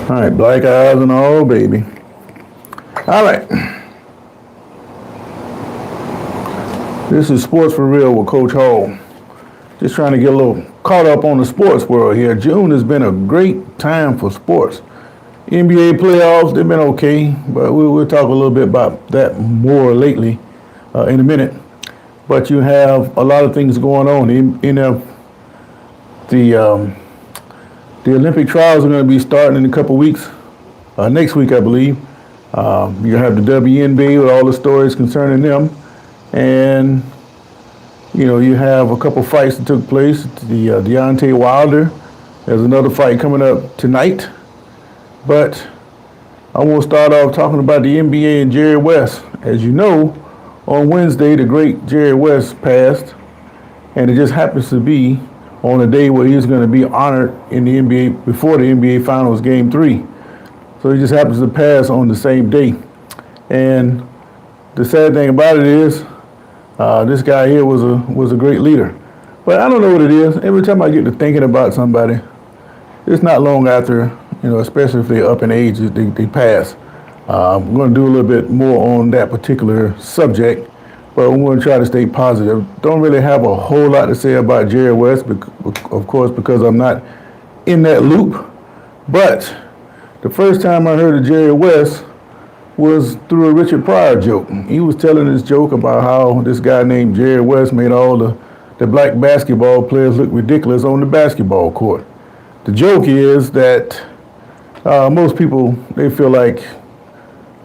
All right, black eyes and all, baby. All right. This is Sports for Real with Coach Hall. Just trying to get a little caught up on the sports world here. June has been a great time for sports. NBA playoffs, they've been okay, but we'll talk a little bit about that more lately in a minute. But you have a lot of things going on. The Olympic trials are going to be starting in a couple weeks. Next week, I believe. You have the WNBA with all the stories concerning them. And, you have a couple fights that took place. The Deontay Wilder. There's another fight coming up tonight. But I want to start off talking about the NBA and Jerry West. As you know, on Wednesday, the great Jerry West passed. And it just happens to be on a day where he's going to be honored in the NBA, before the NBA Finals Game 3. So he just happens to pass on the same day. And the sad thing about it is, this guy here was a great leader. But I don't know what it is. Every time I get to thinking about somebody, it's not long after, especially if they're up in age, they pass. I'm going to do a little bit more on that particular subject, but I'm going to try to stay positive. Don't really have a whole lot to say about Jerry West, of course, because I'm not in that loop. But the first time I heard of Jerry West was through a Richard Pryor joke. He was telling this joke about how this guy named Jerry West made all the black basketball players look ridiculous on the basketball court. The joke is that most people, they feel like,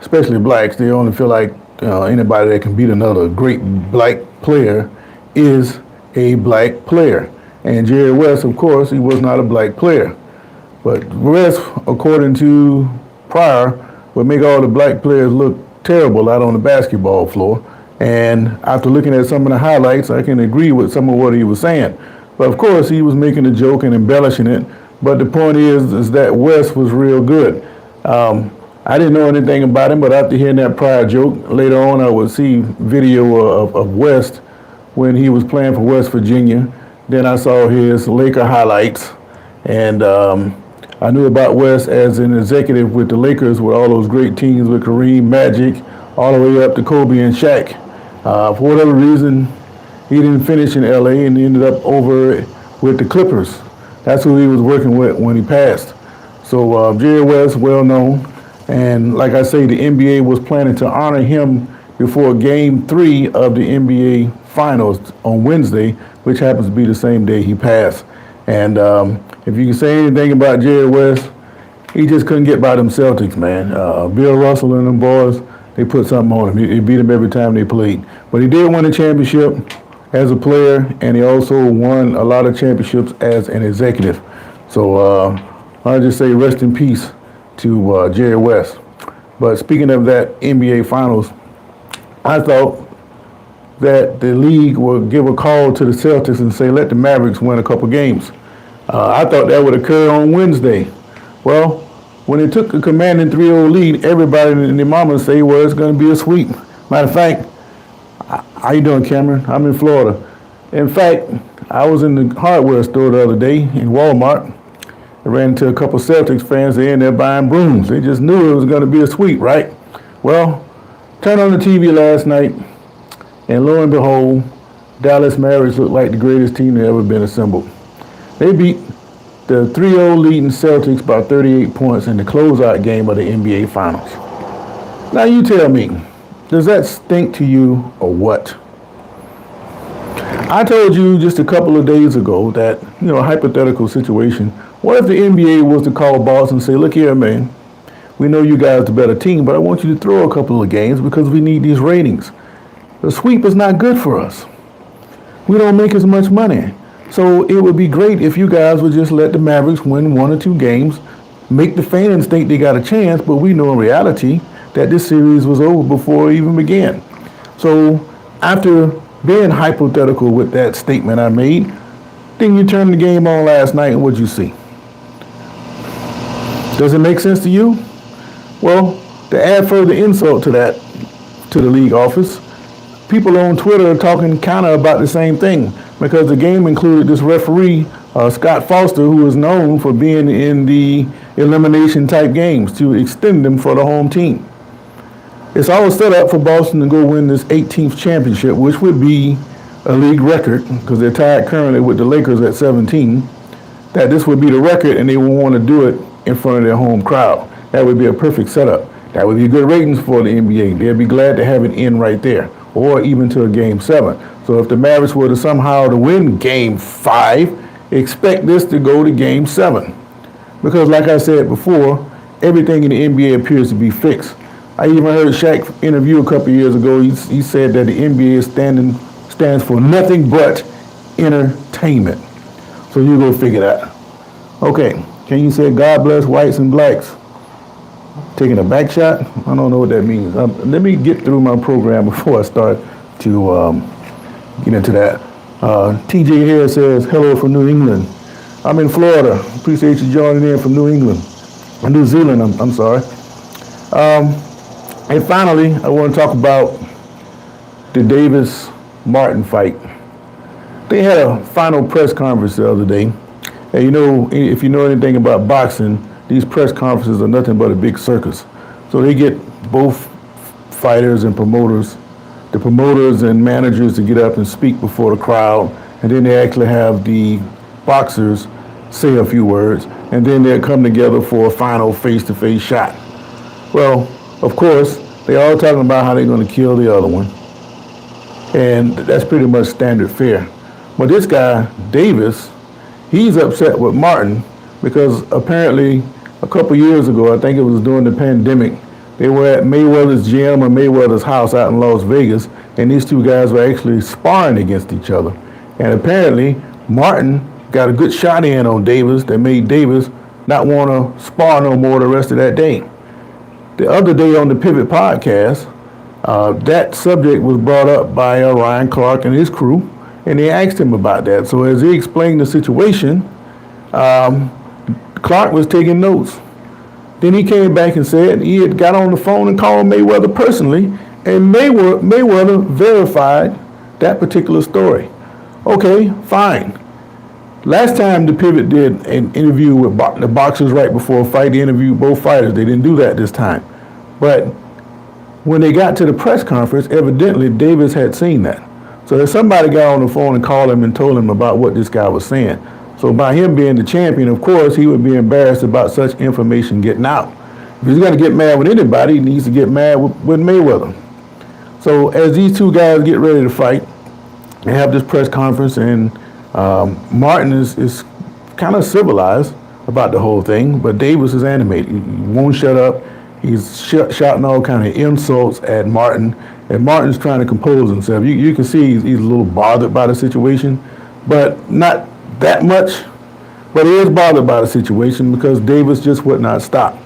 especially blacks, they only feel like anybody that can beat another great black player is a black player. And Jerry West, of course, he was not a black player. But West, according to Pryor, would make all the black players look terrible out on the basketball floor. And after looking at some of the highlights, I can agree with some of what he was saying. But of course, he was making a joke and embellishing it. But the point is that West was real good. I didn't know anything about him, but after hearing that Pryor joke, later on I would see video of West when he was playing for West Virginia. Then I saw his Laker highlights. And I knew about West as an executive with the Lakers, with all those great teams with Kareem, Magic, all the way up to Kobe and Shaq. For whatever reason, he didn't finish in LA and he ended up over with the Clippers. That's who he was working with when he passed. So Jerry West, well known. And like I say, the NBA was planning to honor him before Game 3 of the NBA Finals on Wednesday, which happens to be the same day he passed. And if you can say anything about Jerry West, he just couldn't get by them Celtics, man. Bill Russell and them boys, they put something on him. He beat them every time they played. But he did win a championship as a player, and he also won a lot of championships as an executive. So I'll just say rest in peace to Jerry West. But speaking of that NBA Finals, I thought that the league would give a call to the Celtics and say, let the Mavericks win a couple games. I thought that would occur on Wednesday. Well, when they took a commanding 3-0 lead, everybody in the mama say, well, it's going to be a sweep. Matter of fact, how you doing, Cameron? I'm in Florida. In fact, I was in the hardware store the other day in Walmart. I ran into a couple Celtics fans. They're in there buying brooms. They just knew it was going to be a sweep, right? Well, turned on the TV last night, and lo and behold, Dallas Mavericks looked like the greatest team that ever been assembled. They beat the 3-0 leading Celtics by 38 points in the closeout game of the NBA Finals. Now you tell me, does that stink to you or what? I told you just a couple of days ago that, a hypothetical situation. What if the NBA was to call Boston and say, look here, man, we know you guys are the better team, but I want you to throw a couple of games because we need these ratings. The sweep is not good for us. We don't make as much money. So it would be great if you guys would just let the Mavericks win 1 or 2 games, make the fans think they got a chance, but we know in reality that this series was over before it even began. So after being hypothetical with that statement I made, then you turned the game on last night and what'd you see? Does it make sense to you? Well, to add further insult to that, to the league office, people on Twitter are talking kind of about the same thing because the game included this referee, Scott Foster, who is known for being in the elimination type games to extend them for the home team. It's all set up for Boston to go win this 18th championship, which would be a league record because they're tied currently with the Lakers at 17. That this would be the record, and they will want to do it in front of their home crowd. That would be a perfect setup. That would be good ratings for the NBA. They'd be glad to have it in right there, or even to a Game 7. So if the Mavericks were to somehow to win Game 5, expect this to go to Game 7. Because like I said before, everything in the NBA appears to be fixed. I even heard Shaq interview a couple years ago. He said that the NBA stands for nothing but entertainment. So you go figure that. Okay, can you say God bless whites and blacks? Taking a back shot? I don't know what that means. Let me get through my program before I start to get into that. TJ here says, hello from New England. I'm in Florida. Appreciate you joining in from New England. New Zealand, I'm sorry. And finally, I want to talk about the Davis-Martin fight. They had a final press conference the other day. And you know, if you know anything about boxing, these press conferences are nothing but a big circus. So they get both fighters and promoters, the promoters and managers to get up and speak before the crowd, and then they actually have the boxers say a few words, and then they'll come together for a final face-to-face shot. Well, of course, they're all talking about how they're going to kill the other one, and that's pretty much standard fare. But this guy, Davis, he's upset with Martin because apparently a couple years ago, I think it was during the pandemic, they were at Mayweather's gym or Mayweather's house out in Las Vegas, and these two guys were actually sparring against each other. And apparently, Martin got a good shot in on Davis that made Davis not want to spar no more the rest of that day. The other day on the Pivot podcast, that subject was brought up by Ryan Clark and his crew, and they asked him about that. So as he explained the situation, Clark was taking notes. Then he came back and said he had got on the phone and called Mayweather personally, and Mayweather verified that particular story. Okay, fine. Last time the Pivot did an interview with the boxers right before a fight, they interviewed both fighters. They didn't do that this time. But when they got to the press conference, evidently Davis had seen that. So if somebody got on the phone and called him and told him about what this guy was saying. So by him being the champion, of course, he would be embarrassed about such information getting out. If he's going to get mad with anybody, he needs to get mad with Mayweather. So as these two guys get ready to fight, they have this press conference, and Martin is kind of civilized about the whole thing, but Davis is animated. He won't shut up. He's shouting all kind of insults at Martin, and Martin's trying to compose himself. You can see he's a little bothered by the situation, but not that much. But he is bothered by the situation because Davis just would not stop.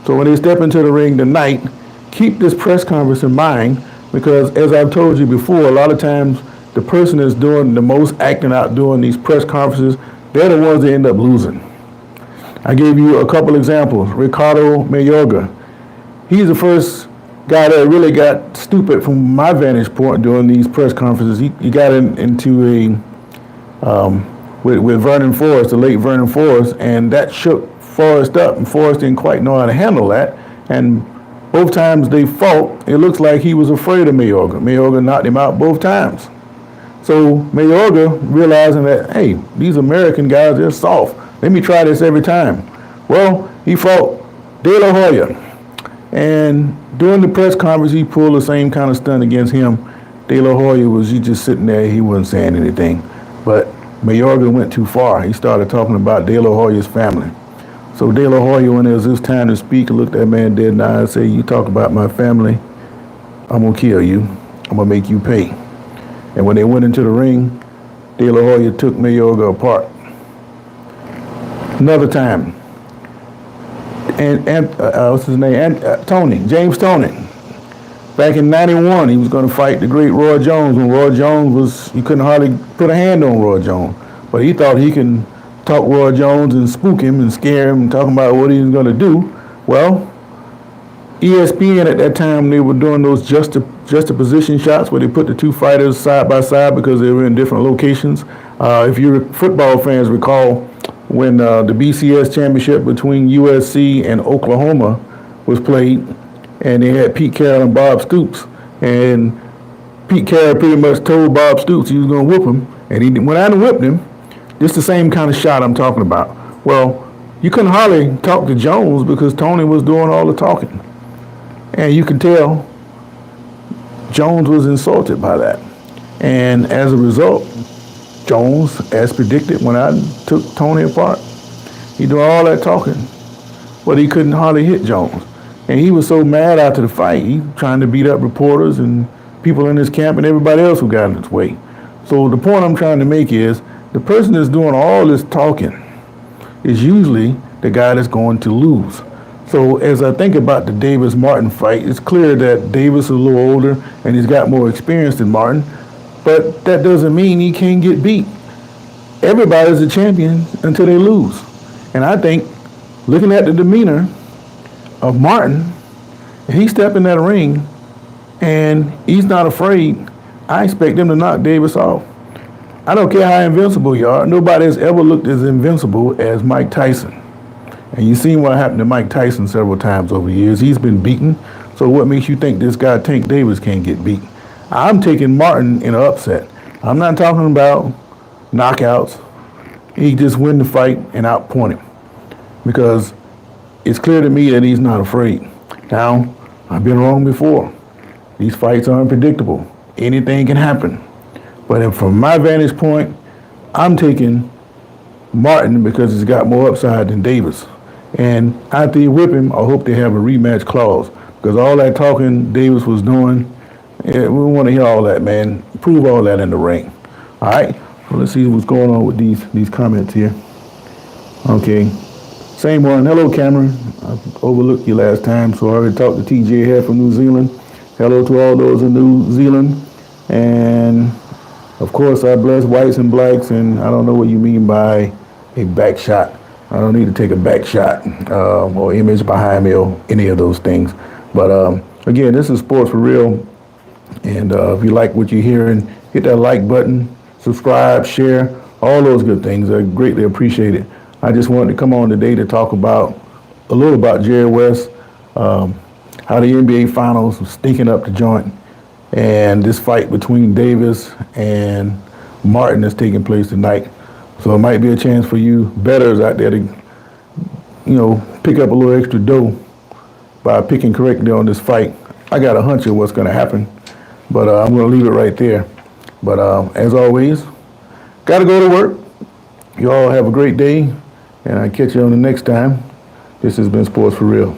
So when they step into the ring tonight, keep this press conference in mind, because as I've told you before, a lot of times the person that's doing the most acting out during these press conferences, they're the ones that end up losing. I gave you a couple examples. Ricardo Mayorga. He's the first guy that really got stupid from my vantage point during these press conferences. He got into with Vernon Forrest, the late Vernon Forrest, and that shook Forrest up, and Forrest didn't quite know how to handle that. And both times they fought, it looks like he was afraid of Mayorga. Mayorga knocked him out both times. So Mayorga, realizing that, hey, these American guys, they're soft. Let me try this every time. Well, he fought De La Hoya. And during the press conference, he pulled the same kind of stunt against him. De La Hoya was just sitting there. He wasn't saying anything. But Mayorga went too far. He started talking about De La Hoya's family. So De La Hoya, when it was his time to speak, looked that man dead in the eye and said, you talk about my family, I'm going to kill you. I'm going to make you pay. And when they went into the ring, De La Hoya took Mayorga apart. Another time, what's his name? James Toney. Back in '91, he was going to fight the great Roy Jones when Roy Jones he couldn't hardly put a hand on Roy Jones. But he thought he can talk Roy Jones and spook him and scare him and talking about what he was going to do. Well, ESPN at that time, they were doing those juxtaposition shots where they put the two fighters side by side because they were in different locations. If you football fans recall, when the BCS championship between USC and Oklahoma was played, and they had Pete Carroll and Bob Stoops, and Pete Carroll pretty much told Bob Stoops he was going to whip him, and he went out and whipped him. This is the same kind of shot I'm talking about. Well, you couldn't hardly talk to Jones because Tony was doing all the talking, and you could tell Jones was insulted by that, and as a result, Jones, as predicted, went out and took Tony apart. He doing all that talking, but he couldn't hardly hit Jones. And he was so mad after the fight, he trying to beat up reporters and people in his camp and everybody else who got in his way. So the point I'm trying to make is the person that's doing all this talking is usually the guy that's going to lose. So as I think about the Davis-Martin fight, it's clear that Davis is a little older and he's got more experience than Martin. But that doesn't mean he can't get beat. Everybody's a champion until they lose. And I think, looking at the demeanor of Martin, he stepped in that ring and he's not afraid. I expect him to knock Davis off. I don't care how invincible you are. Nobody has ever looked as invincible as Mike Tyson. And you've seen what happened to Mike Tyson several times over the years. He's been beaten. So what makes you think this guy Tank Davis can't get beat? I'm taking Martin in an upset. I'm not talking about knockouts. He just win the fight and outpoint him because it's clear to me that he's not afraid. Now, I've been wrong before. These fights are unpredictable. Anything can happen. But from my vantage point, I'm taking Martin because he's got more upside than Davis. And after you whip him, I hope they have a rematch clause because all that talking Davis was doing, yeah, we want to hear all that, man. Prove all that in the ring. All right. Well, let's see what's going on with these comments here. Okay. Same one. Hello, Cameron. I overlooked you last time, so I already talked to TJ here from New Zealand. Hello to all those in New Zealand. And, of course, I bless whites and blacks, and I don't know what you mean by a back shot. I don't need to take a back shot or image behind me or any of those things. But, again, this is Sports for Real. And if you like what you're hearing, hit that like button, subscribe, share, all those good things. I greatly appreciate it. I just wanted to come on today to talk about a little about Jerry West, how the NBA Finals was sneaking up the joint, and this fight between Davis and Martin is taking place tonight. So it might be a chance for you bettors out there to, pick up a little extra dough by picking correctly on this fight. I got a hunch of what's going to happen. But I'm going to leave it right there. But as always, got to go to work. You all have a great day, and I'll catch you on the next time. This has been Sports for Real.